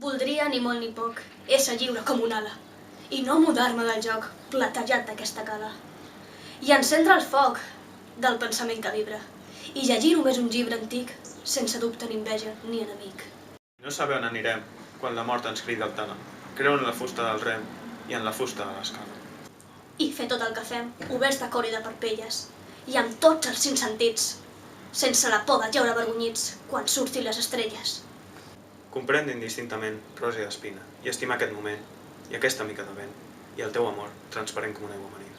Voldria, ni molt ni poc, ésser lliure com un ala, i no mudar-me del joc platejat d'aquesta cala. I encendre el foc del pensament que vibra, i llegir només un llibre antic, sense dubte ni enveja ni enemic. No saber on anirem, quan la mort ens crida al tànem. Creu en la fusta del rem i en la fusta de l'escala. I fer tot el que fem, oberts de cor i de parpelles, i amb tots els 5 sentits, sense la por de jeure avergonyits quan surtin les estrelles. Comprèn indistintament rosa i espina, i estima aquest moment, i aquesta mica de vent, i el teu amor, transparent com una aigua marina.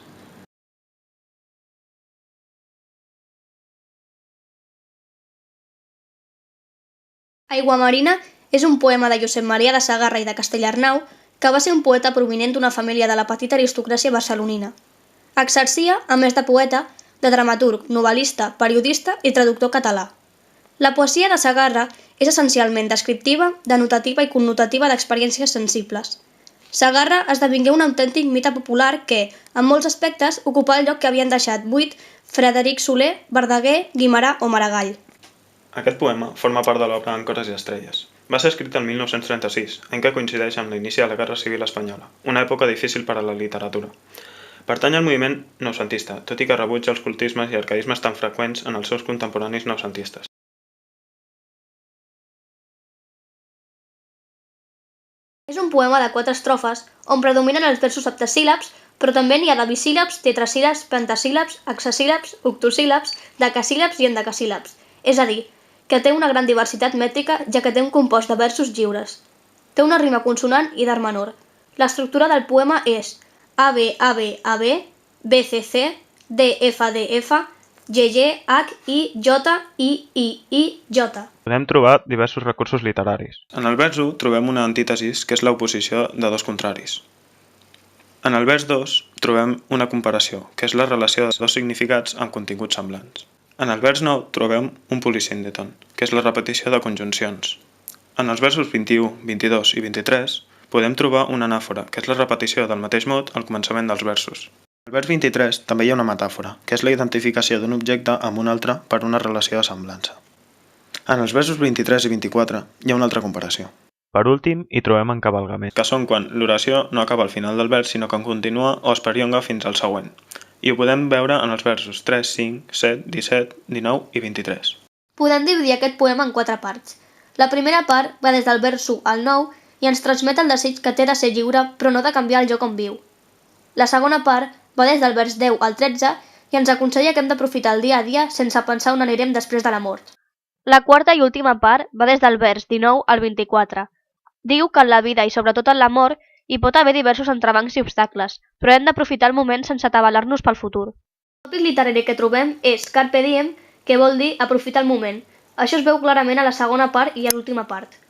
Aigua Marina és un poema de Josep Maria de Sagarra i de Castellarnau que va ser un poeta provinent d'una família de la petita aristocràcia barcelonina. Exercia, a més de poeta, de dramaturg, novel·lista, periodista i traductor català. La poesia de Sagarra és essencialment descriptiva, denotativa i connotativa d'experiències sensibles. Sagarra esdevingué un autèntic mite popular que, en molts aspectes, ocupà el lloc que havien deixat buit Frederic Soler, Verdaguer, Guimerà o Maragall. Aquest poema forma part de l'obra Àncores i estrelles. Va ser escrit el 1936, any que coincideix amb l'inici de la Guerra Civil Espanyola, una època difícil per a la literatura. Pertany al moviment noucentista, tot i que rebutja els cultismes i arcaïsmes tan freqüents en els seus contemporanis noucentistes. És un poema de 4 estrofes on predominen els versos septesíl·labs, però també n'hi ha de bisíl·labs, tetrasíl·labs, pentasíl·labs, hexasíl·labs, octosíl·labs, decasíl·labs i endecasíl·labs, és a dir, que té una gran diversitat mètrica ja que té un compost de versos lliures. Té una rima consonant i d'art menor. L'estructura del poema és AB, AB, AB, BCC, DF, DF, GG, H, I, J, I, J. Podem trobar diversos recursos literaris. En el vers 1 trobem una antítesis, que és l'oposició de dos contraris. En el vers 2 trobem una comparació, que és la relació de dos significats amb continguts semblants. En el vers 9 trobem un polisíndeton, que és la repetició de conjuncions. En els versos 21, 22 i 23 podem trobar una anàfora, que és la repetició del mateix mot al començament dels versos. Al vers 23 també hi ha una metàfora, que és la identificació d'un objecte amb un altre per una relació de semblança. En els versos 23 i 24 hi ha una altra comparació. Per últim, hi trobem encavalgament, que són quan l'oració no acaba al final del vers, sinó que continua o es perllonga fins al següent. I ho podem veure en els versos 3, 5, 7, 17, 19 i 23. Podem dividir aquest poema en 4 parts. La primera part va des del vers 1 al 9 i ens transmet el desig que té de ser lliure però no de canviar el lloc on viu. La segona part va des del vers 10 al 13 i ens aconsella que hem d'aprofitar el dia a dia sense pensar on anirem després de la mort. La quarta i última part va des del vers 19 al 24. Diu que en la vida i sobretot en la mort hi pot haver diversos entrebancs i obstacles, però hem d'aprofitar el moment sense atabalar-nos pel futur. El tòpic literari que trobem és Carpe Diem, que vol dir aprofitar el moment. Això es veu clarament a la segona part i a l'última part.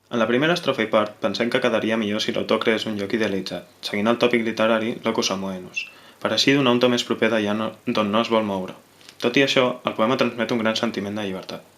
En la primera estrofa i part pensem que quedaria millor si l'autor creés un lloc idealitzat, seguint el tòpic literari locus amoenus, per així donar un to més proper d'allà d'on no es vol moure. Tot i això, el poema transmet un gran sentiment de llibertat.